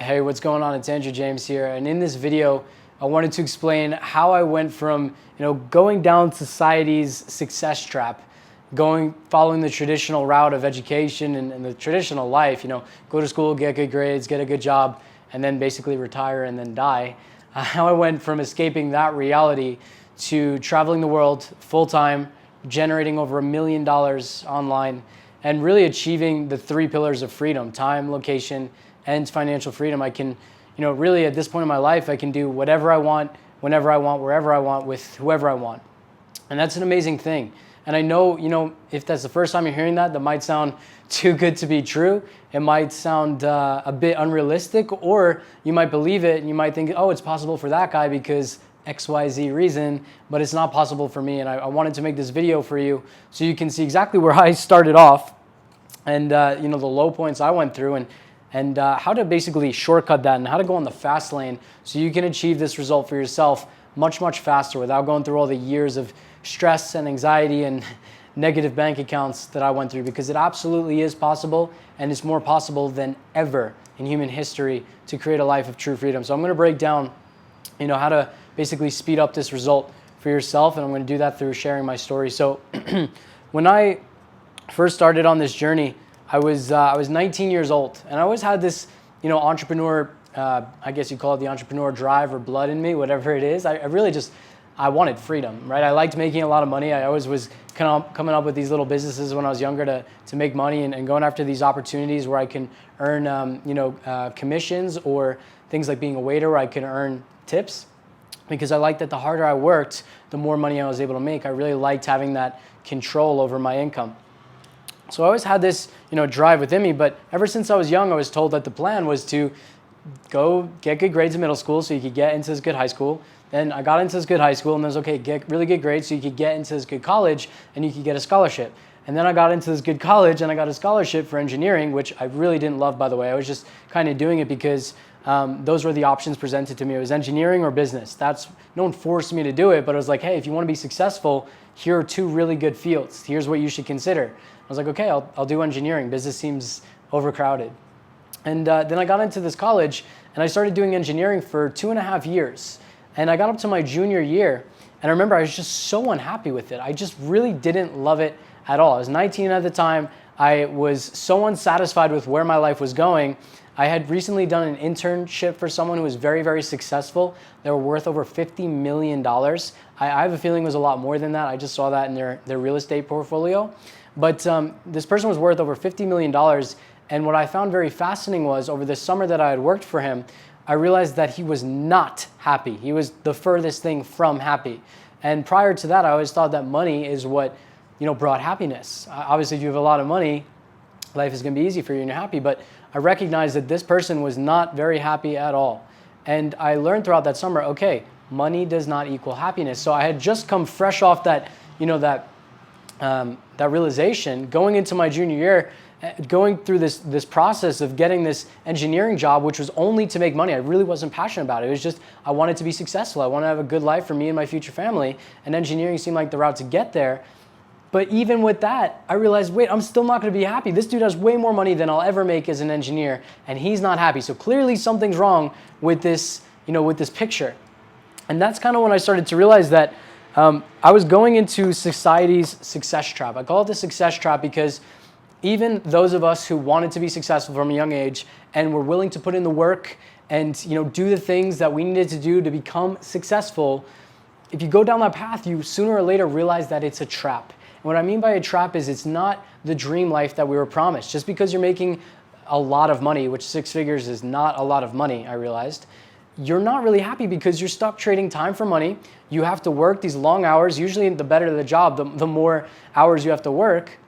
Hey, what's going on? It's Andrew James here, and in this video, I wanted to explain how I went from going down society's success trap, following the traditional route of education and the traditional life. Go to school, get good grades, get a good job, and then basically retire and then die. How I went from escaping that reality to traveling the world full time, generating over $1 million online, and really achieving the 3 pillars of freedom: time, location, and financial freedom. I can, really at this point in my life, I can do whatever I want, whenever I want, wherever I want, with whoever I want. And that's an amazing thing. And I know, if that's the first time you're hearing that might sound too good to be true. It might sound a bit unrealistic, or you might believe it and you might think, oh, it's possible for that guy because XYZ reason, but it's not possible for me. And I wanted to make this video for you so you can see exactly where I started off and, the low points I went through, and how to basically shortcut that and how to go on the fast lane so you can achieve this result for yourself much, much faster without going through all the years of stress and anxiety and negative bank accounts that I went through, because it absolutely is possible, and it's more possible than ever in human history to create a life of true freedom. So I'm going to break down, how to basically speed up this result for yourself, and I'm going to do that through sharing my story. So when I first started on this journey, I was 19 years old, and I always had this, entrepreneur, I guess you call it the entrepreneur drive or blood in me, whatever it is. I wanted freedom, right? I liked making a lot of money. I always was coming up with these little businesses when I was younger to make money and going after these opportunities where I can earn, commissions, or things like being a waiter where I can earn tips, because I liked that the harder I worked, the more money I was able to make. I really liked having that control over my income. So I always had this, drive within me, but ever since I was young, I was told that the plan was to go get good grades in middle school so you could get into this good high school. Then I got into this good high school, and then it was okay, get really good grades so you could get into this good college and you could get a scholarship. And then I got into this good college and I got a scholarship for engineering, which I really didn't love, by the way. I was just kind of doing it because those were the options presented to me. It was engineering or business. No one forced me to do it, but it was like, hey, if you want to be successful, here are 2 really good fields. Here's what you should consider. I was like, okay, I'll do engineering. Business seems overcrowded. And then I got into this college and I started doing engineering for 2.5 years. And I got up to my junior year, and I remember I was just so unhappy with it. I just really didn't love it at all. I was 19 at the time. I was so unsatisfied with where my life was going. I had recently done an internship for someone who was very, very successful. They were worth over $50 million. I have a feeling it was a lot more than that. I just saw that in their real estate portfolio. But this person was worth over $50 million. And what I found very fascinating was, over the summer that I had worked for him, I realized that he was not happy. He was the furthest thing from happy. And prior to that, I always thought that money is what, brought happiness. Obviously, if you have a lot of money, life is going to be easy for you and you're happy. But I recognized that this person was not very happy at all. And I learned throughout that summer, okay, money does not equal happiness. So I had just come fresh off that, that realization, going into my junior year, going through this process of getting this engineering job, which was only to make money. I really wasn't passionate about it. It was just, I wanted to be successful. I wanted to have a good life for me and my future family, and engineering seemed like the route to get there. But even with that, I realized, wait, I'm still not going to be happy. This dude has way more money than I'll ever make as an engineer, and he's not happy. So clearly something's wrong with this, with this picture. And that's kind of when I started to realize that I was going into society's success trap. I call it the success trap because even those of us who wanted to be successful from a young age and were willing to put in the work and do the things that we needed to do to become successful, if you go down that path, you sooner or later realize that it's a trap. And what I mean by a trap is it's not the dream life that we were promised. Just because you're making a lot of money, which 6 figures is not a lot of money, I realized, you're not really happy because you're stuck trading time for money. You have to work these long hours. Usually the better the job, the more hours you have to work.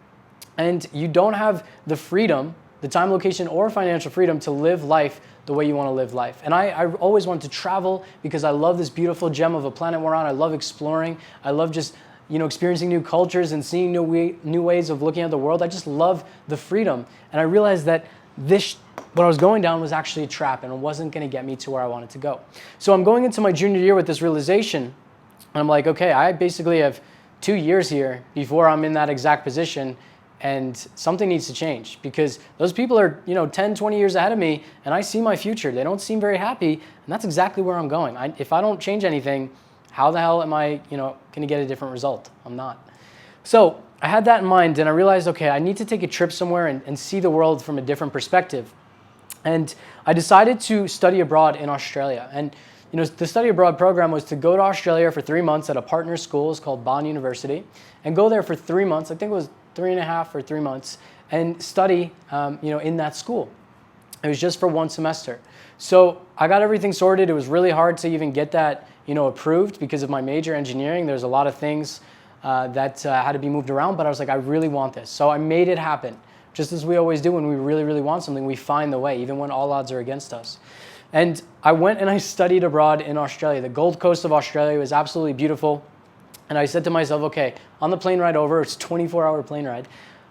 And you don't have the freedom, the time, location, or financial freedom to live life the way you want to live life. And I always wanted to travel because I love this beautiful gem of a planet we're on. I love exploring. I love just, experiencing new cultures and seeing new ways of looking at the world. I just love the freedom. And I realized that what I was going down was actually a trap, and it wasn't going to get me to where I wanted to go. So I'm going into my junior year with this realization, and I'm like, okay, I basically have 2 years here before I'm in that exact position. and something needs to change because those people are, 10, 20 years ahead of me, and I see my future. They don't seem very happy, and that's exactly where I'm going. If I don't change anything, how the hell am I, going to get a different result? I'm not. So I had that in mind, and I realized, okay, I need to take a trip somewhere and see the world from a different perspective. And I decided to study abroad in Australia. And the study abroad program was to go to Australia for 3 months at a partner school. It's called Bond University, and go there for 3 months. I think it was 3.5 or 3 months, and study, in that school. It was just for 1 semester. So I got everything sorted. It was really hard to even get that, approved because of my major, engineering. There's a lot of things that had to be moved around, but I was like, I really want this. So I made it happen. Just as we always do when we really, really want something, we find the way, even when all odds are against us. And I went and I studied abroad in Australia. The Gold Coast of Australia was absolutely beautiful. And I said to myself, okay, on the plane ride over, it's a 24-hour plane ride.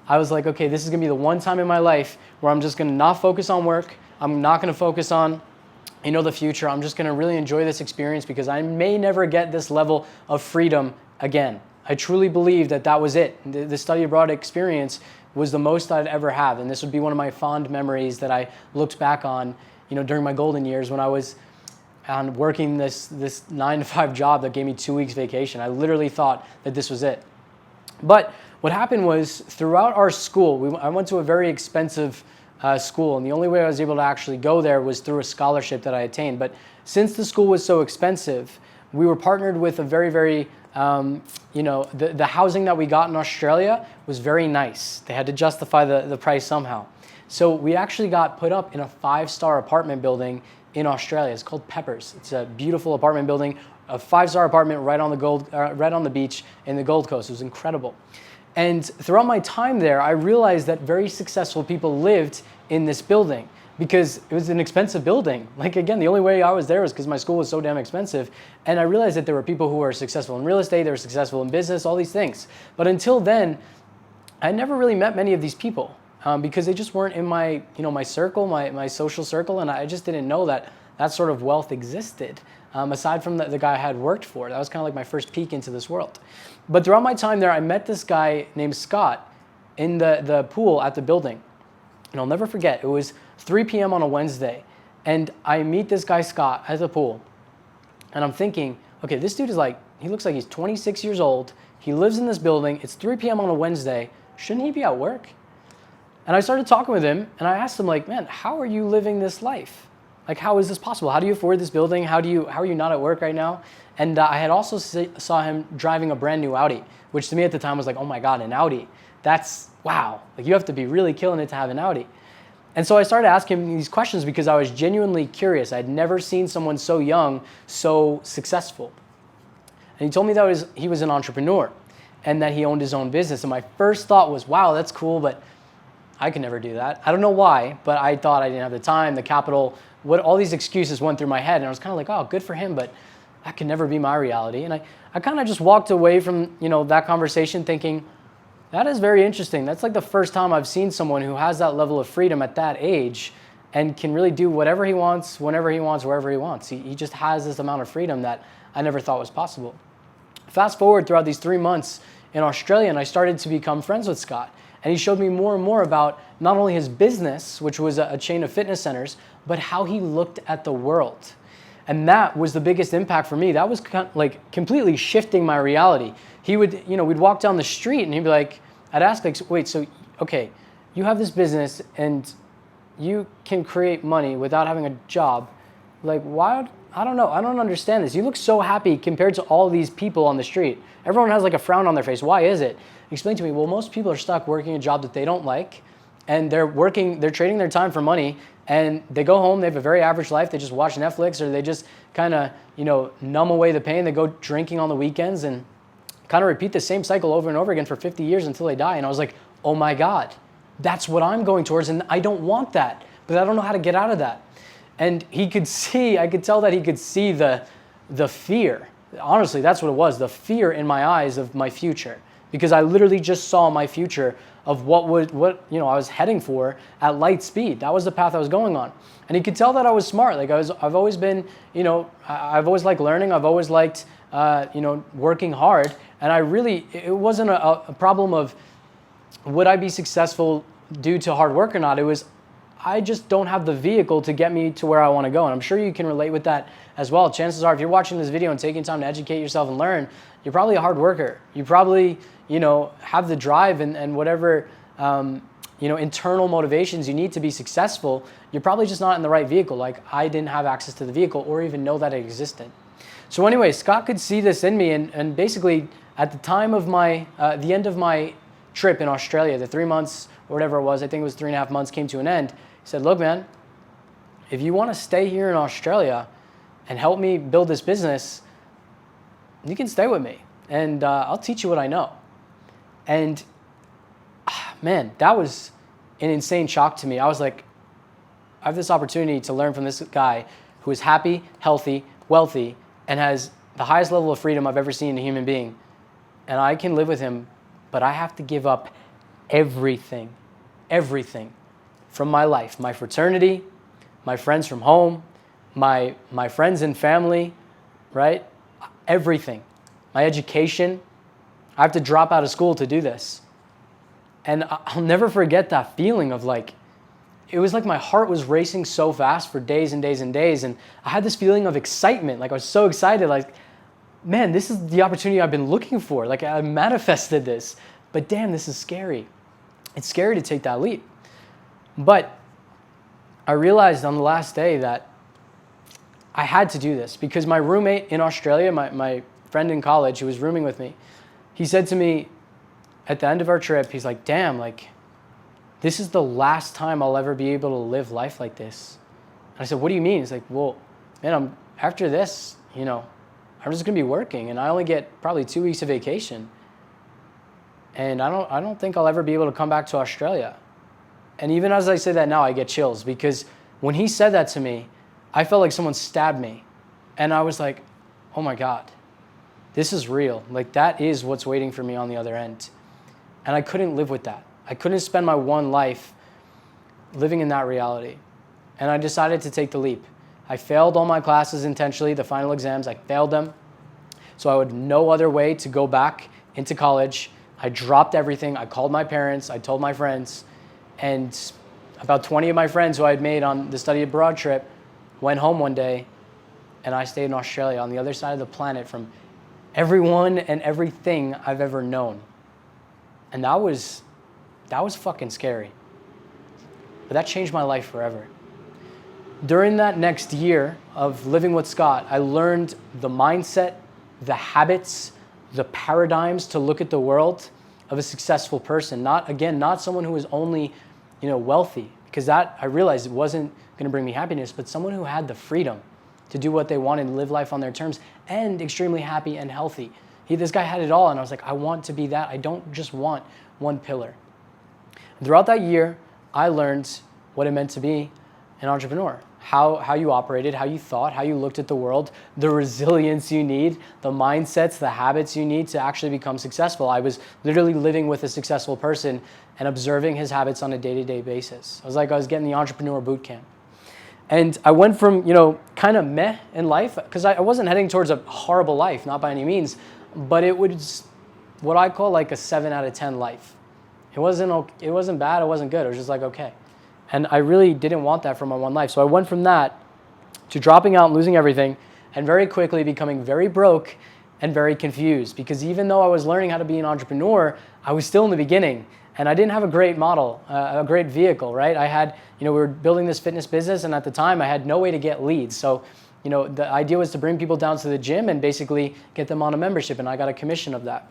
I was like, okay, this is going to be the one time in my life where I'm just going to not focus on work. I'm not going to focus on, the future. I'm just going to really enjoy this experience because I may never get this level of freedom again. I truly believe that was it. The study abroad experience was the most I'd ever have. And this would be one of my fond memories that I looked back on, during my golden years when I was working this 9-to-5 job that gave me 2 weeks vacation. I literally thought that this was it. But what happened was throughout our school, I went to a very expensive school, and the only way I was able to actually go there was through a scholarship that I attained. But since the school was so expensive, we were partnered with a very, very, the housing that we got in Australia was very nice. They had to justify the price somehow. So we actually got put up in a 5-star apartment building in Australia. It's called Peppers. It's a beautiful apartment building, a 5-star apartment right on the beach in the Gold Coast. It was incredible. And throughout my time there, I realized that very successful people lived in this building because it was an expensive building. Like, again, the only way I was there was because my school was so damn expensive. And I realized that there were people who were successful in real estate, they were successful in business, all these things. But until then, I never really met many of these people because they just weren't in my, my circle, my social circle. And I just didn't know that sort of wealth existed. Aside from the guy I had worked for. That was kind of like my first peek into this world. But throughout my time there, I met this guy named Scott in the pool at the building. And I'll never forget, it was 3 p.m. on a Wednesday. And I meet this guy, Scott, at the pool. And I'm thinking, okay, this dude is he looks like he's 26 years old. He lives in this building. It's 3 p.m. on a Wednesday. Shouldn't he be at work? And I started talking with him, and I asked him, man, how are you living this life? How is this possible? How do you afford this building? How are you not at work right now? And I had also saw him driving a brand new Audi, which to me at the time was like, oh my God, an Audi. That's, wow. You have to be really killing it to have an Audi. And so I started asking him these questions because I was genuinely curious. I'd never seen someone so young, so successful. And he told me that he was an entrepreneur and that he owned his own business. And my first thought was, wow, that's cool, but I could never do that. I don't know why, but I thought I didn't have the time, the capital, all these excuses went through my head. And I was kind of like, oh, good for him, but that could never be my reality. And I kind of just walked away from, that conversation thinking, that is very interesting. That's like the first time I've seen someone who has that level of freedom at that age and can really do whatever he wants, whenever he wants, wherever he wants. He just has this amount of freedom that I never thought was possible. Fast forward throughout these 3 months in Australia, and I started to become friends with Scott. And he showed me more and more about not only his business, which was a chain of fitness centers, but how he looked at the world. And that was the biggest impact for me. That was completely shifting my reality. He would, we'd walk down the street and he'd be like, I'd ask wait, so, okay, you have this business and you can create money without having a job. Why? I don't know. I don't understand this. You look so happy compared to all these people on the street. Everyone has a frown on their face. Why is it? Explain to me. Well, most people are stuck working a job that they don't like, and they're trading their time for money, and they go home, they have a very average life, they just watch Netflix, or they just kind of, numb away the pain, they go drinking on the weekends, and kind of repeat the same cycle over and over again for 50 years until they die. And I was like, oh my God, that's what I'm going towards, and I don't want that, but I don't know how to get out of that. And I could tell that he could see the fear. Honestly, that's what it was, the fear in my eyes of my future. Because I literally just saw my future of what I was heading for at light speed. That was the path I was going on. And he could tell that I was smart. I've always been, I've always liked learning. I've always liked, working hard. And it wasn't a problem of would I be successful due to hard work or not? It was, I just don't have the vehicle to get me to where I want to go. And I'm sure you can relate with that as well. Chances are, if you're watching this video and taking time to educate yourself and learn, you're probably a hard worker. You probably, have the drive and whatever, internal motivations you need to be successful. You're probably just not in the right vehicle. Like, I didn't have access to the vehicle or even know that it existed. So anyway, Scott could see this in me, and basically at the time of the end of my trip in Australia, the 3 months or whatever it was, I think it was 3.5 months, came to an end. He said, look, man, if you want to stay here in Australia and help me build this business, you can stay with me, and I'll teach you what I know. And man, that was an insane shock to me. I was like, I have this opportunity to learn from this guy who is happy, healthy, wealthy, and has the highest level of freedom I've ever seen in a human being. And I can live with him, but I have to give up everything from my life, my fraternity, my friends from home, my friends and family, right? Everything, my education. I have to drop out of school to do this. And I'll never forget that feeling of like, it was like my heart was racing so fast for days and days and days. And I had this feeling of excitement. Like, I was so excited, like, man, this is the opportunity I've been looking for. Like, I manifested this, but damn, this is scary. It's scary to take that leap. But I realized on the last day that I had to do this because my roommate in Australia, my friend in college who was rooming with me, he said to me at the end of our trip, he's like, damn, like, this is the last time I'll ever be able to live life like this. And I said, what do you mean? He's like, well, man, after this, I'm just gonna be working, and I only get probably 2 weeks of vacation. And I don't think I'll ever be able to come back to Australia. And even as I say that now, I get chills, because when he said that to me, I felt like someone stabbed me. And I was like, oh my God, this is real. Like, that is what's waiting for me on the other end. And I couldn't live with that. I couldn't spend my one life living in that reality. And I decided to take the leap. I failed all my classes intentionally, the final exams, I failed them. So I had no other way to go back into college. I dropped everything. I called my parents, I told my friends, and about 20 of my friends who I had made on the study abroad trip went home one day, and I stayed in Australia on the other side of the planet from everyone and everything I've ever known. And that was fucking scary. But that changed my life forever. During that next year of living with Scott, I learned the mindset, the habits, the paradigms to look at the world of a successful person. Not someone who was only, wealthy, because that, I realized, it wasn't going to bring me happiness, but someone who had the freedom to do what they wanted and live life on their terms, and extremely happy and healthy. This guy had it all, and I was like, I want to be that. I don't just want one pillar. And throughout that year, I learned what it meant to be an entrepreneur. How you operated, how you thought, how you looked at the world, the resilience you need, the mindsets, the habits you need to actually become successful. I was literally living with a successful person and observing his habits on a day-to-day basis. I was getting the entrepreneur boot camp. And I went from, kind of meh in life, because I wasn't heading towards a horrible life, not by any means, but it was what I call like a 7 out of 10 life. It wasn't bad, it wasn't good, it was just like, okay. And I really didn't want that for my one life. So I went from that to dropping out and losing everything, and very quickly becoming very broke and very confused, because even though I was learning how to be an entrepreneur, I was still in the beginning, and I didn't have a great model, a great vehicle, right? I had, we were building this fitness business, and at the time I had no way to get leads. So, the idea was to bring people down to the gym and basically get them on a membership, and I got a commission of that.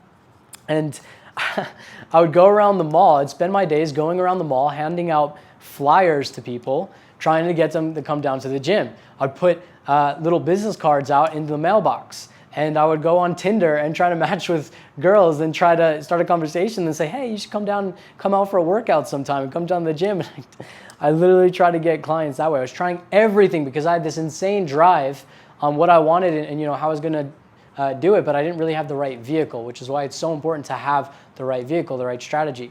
And I would go around the mall. I'd spend my days going around the mall, handing out flyers to people, trying to get them to come down to the gym. I'd put little business cards out into the mailbox, and I would go on Tinder and try to match with girls and try to start a conversation and say, hey, you should come out for a workout sometime and come down to the gym. I literally tried to get clients that way. I was trying everything because I had this insane drive on what I wanted and how I was going to do it, but I didn't really have the right vehicle, which is why it's so important to have the right vehicle, the right strategy.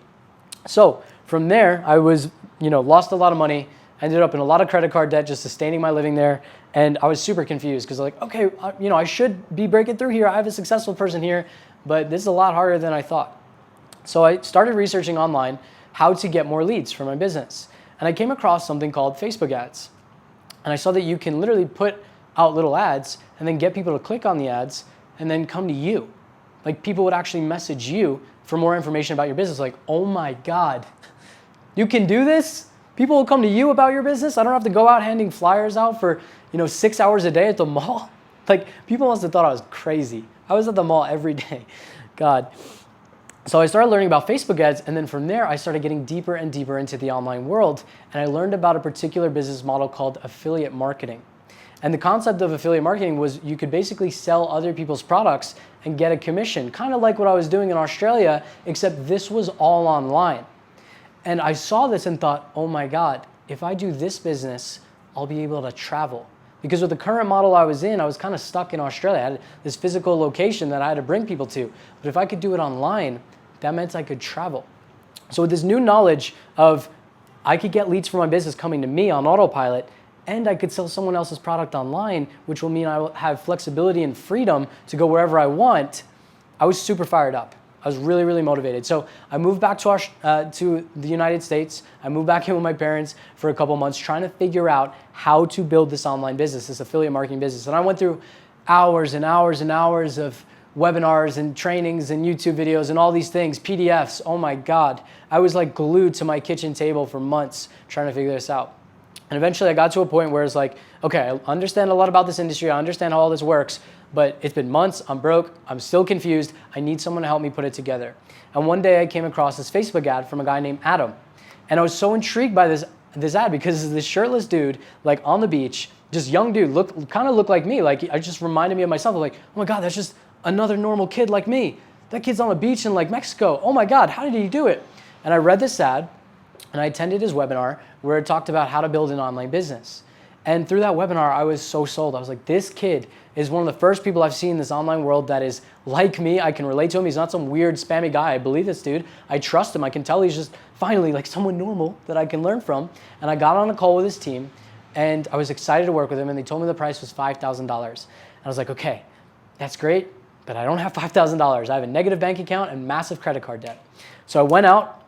So from there, I was, lost a lot of money, ended up in a lot of credit card debt, just sustaining my living there. And I was super confused because okay, I should be breaking through here. I have a successful person here, but this is a lot harder than I thought. So I started researching online how to get more leads for my business. And I came across something called Facebook ads. And I saw that you can literally put out little ads and then get people to click on the ads and then come to you. Like people would actually message you for more information about your business. Like, oh my God, you can do this? People will come to you about your business? I don't have to go out handing flyers out for 6 hours a day at the mall? Like people must have thought I was crazy. I was at the mall every day. God. So I started learning about Facebook ads, and then from there I started getting deeper and deeper into the online world, and I learned about a particular business model called affiliate marketing. And the concept of affiliate marketing was you could basically sell other people's products and get a commission, kind of like what I was doing in Australia, except this was all online. And I saw this and thought, oh my God, if I do this business, I'll be able to travel. Because with the current model I was in, I was kind of stuck in Australia. I had this physical location that I had to bring people to. But if I could do it online, that meant I could travel. So with this new knowledge of I could get leads for my business coming to me on autopilot, and I could sell someone else's product online, which will mean I will have flexibility and freedom to go wherever I want, I was super fired up. I was really, really motivated. So I moved back to the United States. I moved back in with my parents for a couple months trying to figure out how to build this online business, this affiliate marketing business. And I went through hours and hours and hours of webinars and trainings and YouTube videos and all these things, PDFs. Oh my God. I was like glued to my kitchen table for months trying to figure this out. And eventually I got to a point where it's like, okay, I understand a lot about this industry. I understand how all this works, but it's been months. I'm broke. I'm still confused. I need someone to help me put it together. And one day I came across this Facebook ad from a guy named Adam. And I was so intrigued by this ad because this shirtless dude, like on the beach, just young dude, kind of looked like me. Like I just reminded me of myself. Like, oh my God, that's just another normal kid like me. That kid's on the beach in like Mexico. Oh my God, how did he do it? And I read this ad and I attended his webinar where it talked about how to build an online business. And through that webinar, I was so sold. I was like, this kid is one of the first people I've seen in this online world that is like me. I can relate to him. He's not some weird spammy guy. I believe this dude. I trust him. I can tell he's just finally like someone normal that I can learn from. And I got on a call with his team and I was excited to work with him. And they told me the price was $5,000. And I was like, okay, that's great, but I don't have $5,000. I have a negative bank account and massive credit card debt. So I went out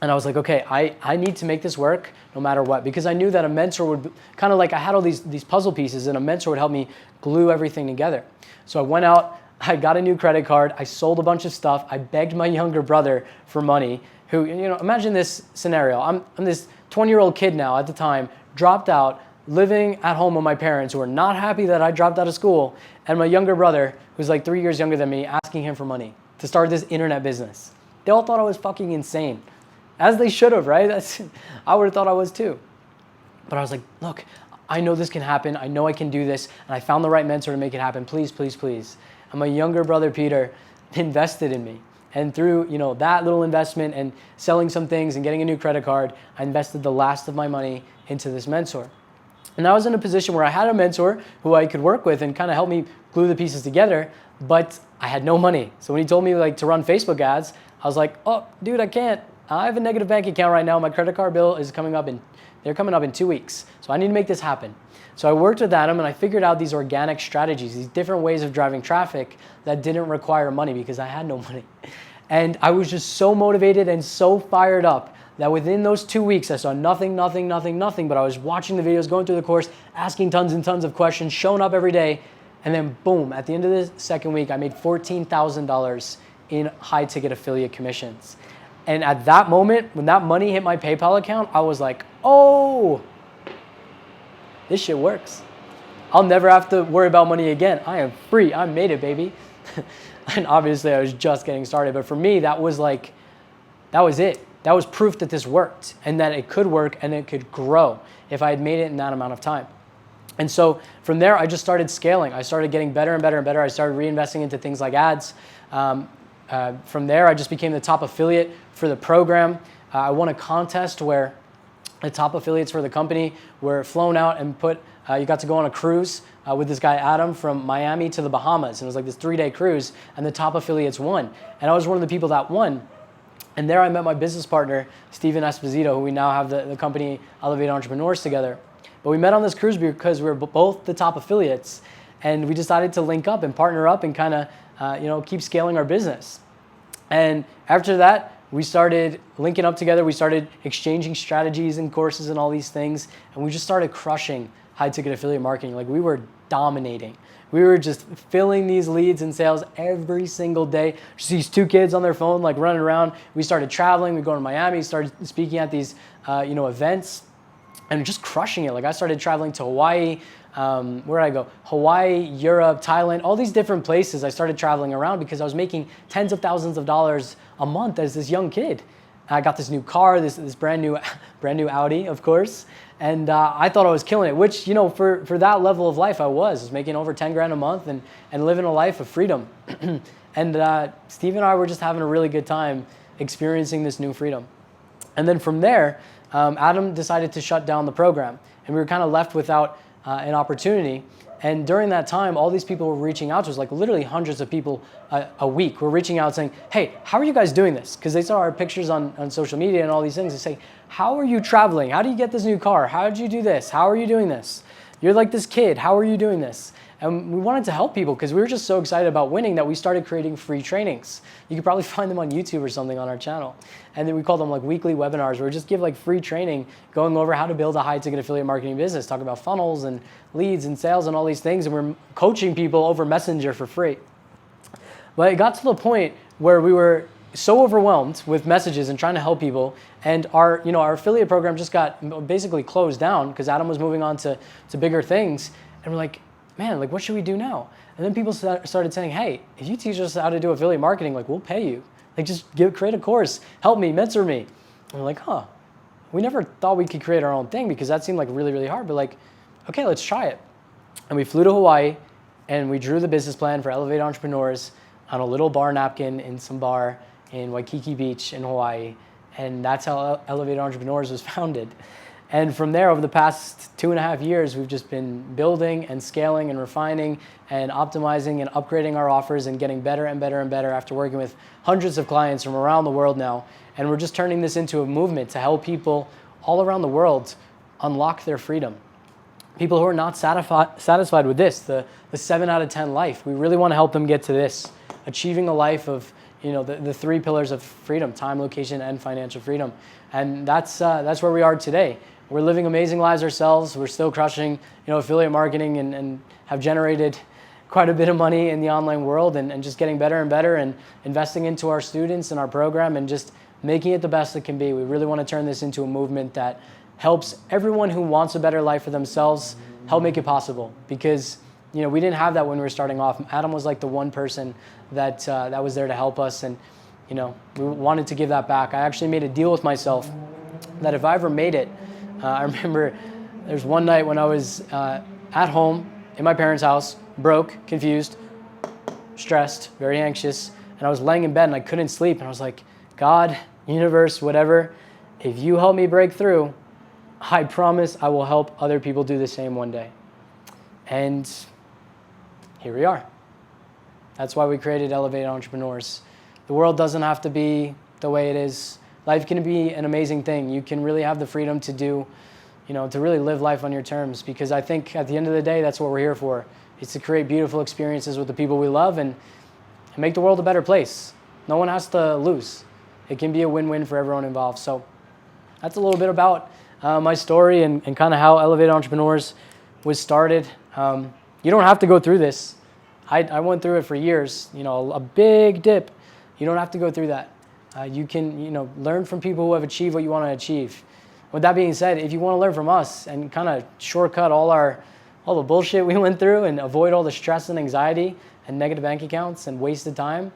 and I was like, okay, I need to make this work no matter what, because I knew that a mentor would, kind of like I had all these puzzle pieces and a mentor would help me glue everything together. So I went out, I got a new credit card, I sold a bunch of stuff, I begged my younger brother for money, who, imagine this scenario. I'm this 20-year-old kid now at the time, dropped out, living at home with my parents who are not happy that I dropped out of school, and my younger brother, who's like 3 years younger than me, asking him for money to start this internet business. They all thought I was fucking insane. As they should have, right? I would have thought I was too. But I was like, look, I know this can happen. I know I can do this. And I found the right mentor to make it happen. Please, please, please. And my younger brother, Peter, invested in me. And through that little investment and selling some things and getting a new credit card, I invested the last of my money into this mentor. And I was in a position where I had a mentor who I could work with and kind of help me glue the pieces together, but I had no money. So when he told me to run Facebook ads, I was like, oh, dude, I can't. I have a negative bank account right now. My credit card bill is they're coming up in 2 weeks. So I need to make this happen. So I worked with Adam and I figured out these organic strategies, these different ways of driving traffic that didn't require money because I had no money. And I was just so motivated and so fired up that within those 2 weeks, I saw nothing, but I was watching the videos, going through the course, asking tons and tons of questions, showing up every day. And then boom, at the end of the second week, I made $14,000 in high ticket affiliate commissions. And at that moment, when that money hit my PayPal account, I was like, oh, this shit works. I'll never have to worry about money again. I am free. I made it, baby. And obviously I was just getting started. But for me, that was it. That was proof that this worked and that it could work and it could grow if I had made it in that amount of time. And so from there, I just started scaling. I started getting better and better and better. I started reinvesting into things like ads. From there, I just became the top affiliate for the program. I won a contest where the top affiliates for the company were flown out and you got to go on a cruise with this guy, Adam, from Miami to the Bahamas. And it was like this 3-day cruise, and the top affiliates won. And I was one of the people that won. And there I met my business partner, Steven Esposito, who we now have the company Elevate Entrepreneurs together. But we met on this cruise because we were both the top affiliates. And we decided to link up and partner up and kind of keep scaling our business. And after that, we started linking up together. We started exchanging strategies and courses and all these things. And we just started crushing high ticket affiliate marketing. Like we were dominating. We were just filling these leads and sales every single day. Just these two kids on their phone, like running around. We started traveling. We go to Miami, started speaking at these, events, and just crushing it. Like I started traveling to Hawaii. Where did I go? Hawaii, Europe, Thailand, all these different places. I started traveling around because I was making tens of thousands of dollars a month as this young kid. I got this new car, this brand new Audi, of course. And I thought I was killing it, which, for that level of life, I was making over 10 grand a month and living a life of freedom. And Steve and I were just having a really good time experiencing this new freedom. And then from there, Adam decided to shut down the program. And we were kind of left without an opportunity. And during that time, all these people were reaching out to us, like literally hundreds of people a week were reaching out saying, hey, how are you guys doing this? Because they saw our pictures on social media and all these things. They say, how are you traveling? How do you get this new car? How did you do this? How are you doing this? You're like this kid. How are you doing this? And we wanted to help people because we were just so excited about winning that we started creating free trainings. You could probably find them on YouTube or something on our channel. And then we call them like weekly webinars where we just give like free training going over how to build a high ticket affiliate marketing business, talk about funnels and leads and sales and all these things. And we're coaching people over Messenger for free. But it got to the point where we were so overwhelmed with messages and trying to help people, and our affiliate program just got basically closed down because Adam was moving on to bigger things. And we're like, man, like what should we do now? And then people started saying, hey, if you teach us how to do affiliate marketing, like we'll pay you. Like just create a course, help me, mentor me. And we're like, we never thought we could create our own thing because that seemed like really, really hard. But like, okay, let's try it. And we flew to Hawaii and we drew the business plan for Elevate Entrepreneurs on a little bar napkin in some bar in Waikiki Beach in Hawaii. And that's how Elevate Entrepreneurs was founded. And from there, over the past 2.5 years, we've just been building and scaling and refining and optimizing and upgrading our offers and getting better and better and better after working with hundreds of clients from around the world now. And we're just turning this into a movement to help people all around the world unlock their freedom. People who are not satisfied with this, the 7 out of 10 life, we really want to help them get to this, achieving a life of the 3 pillars of freedom: time, location, and financial freedom. And that's where we are today. We're living amazing lives ourselves. We're still crushing, affiliate marketing and have generated quite a bit of money in the online world and just getting better and better and investing into our students and our program and just making it the best it can be. We really want to turn this into a movement that helps everyone who wants a better life for themselves help make it possible, because we didn't have that when we were starting off. Adam was like the one person that was there to help us, and we wanted to give that back. I actually made a deal with myself that if I ever made it, I remember there's one night when I was at home in my parents' house, broke, confused, stressed, very anxious, and I was laying in bed and I couldn't sleep, and I was like, God, universe, whatever, if you help me break through, I promise I will help other people do the same one day. And here we are. That's why we created Elevate Entrepreneurs. The world doesn't have to be the way it is. Life can be an amazing thing. You can really have the freedom to do, to really live life on your terms, because I think at the end of the day, that's what we're here for. It's to create beautiful experiences with the people we love and make the world a better place. No one has to lose. It can be a win-win for everyone involved. So that's a little bit about my story and kind of how Elevate Entrepreneurs was started. You don't have to go through this. I went through it for years, a big dip. You don't have to go through that. You can, learn from people who have achieved what you want to achieve. With that being said, if you want to learn from us and kind of shortcut all the bullshit we went through and avoid all the stress and anxiety and negative bank accounts and wasted time,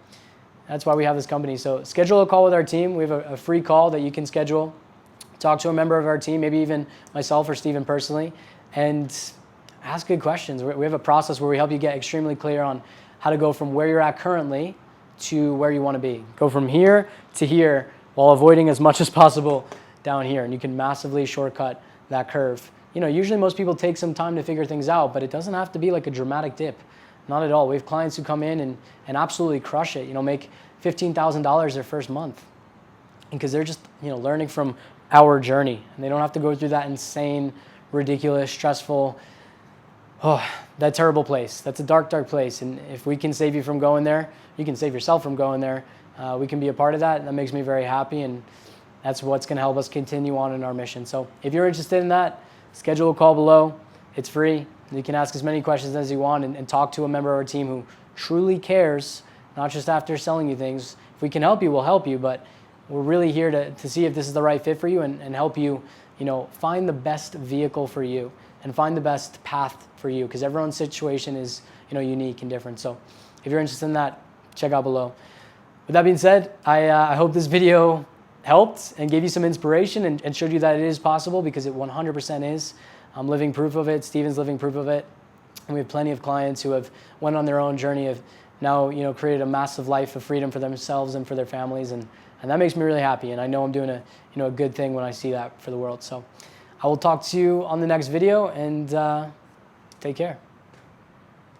that's why we have this company. So schedule a call with our team. We have a free call that you can schedule. Talk to a member of our team, maybe even myself or Steven personally, and ask good questions. We have a process where we help you get extremely clear on how to go from where you're at currently to where you want to be. Go from here to here while avoiding as much as possible down here. And you can massively shortcut that curve. Usually most people take some time to figure things out, but it doesn't have to be like a dramatic dip. Not at all. We have clients who come in and absolutely crush it, make $15,000 their first month. Because they're just, learning from our journey. And they don't have to go through that insane, ridiculous, stressful, that terrible place. That's a dark, dark place. And if we can save you from going there, you can save yourself from going there. we can be a part of that. That makes me very happy, and that's what's going to help us continue on in our mission. So if you're interested in that, schedule a call below. It's free. You can ask as many questions as you want and talk to a member of our team who truly cares, not just after selling you things. If we can help you, we'll help you, but we're really here to see if this is the right fit for you and help you, find the best vehicle for you and find the best path for you, because everyone's situation is, unique and different. So if you're interested in that, check out below. With that being said, I hope this video helped and gave you some inspiration and showed you that it is possible, because it 100% is. I'm living proof of it. Steven's living proof of it. And we have plenty of clients who have went on their own journey of now, created a massive life of freedom for themselves and for their families. And that makes me really happy. And I know I'm doing a good thing when I see that for the world. So I will talk to you on the next video, and take care.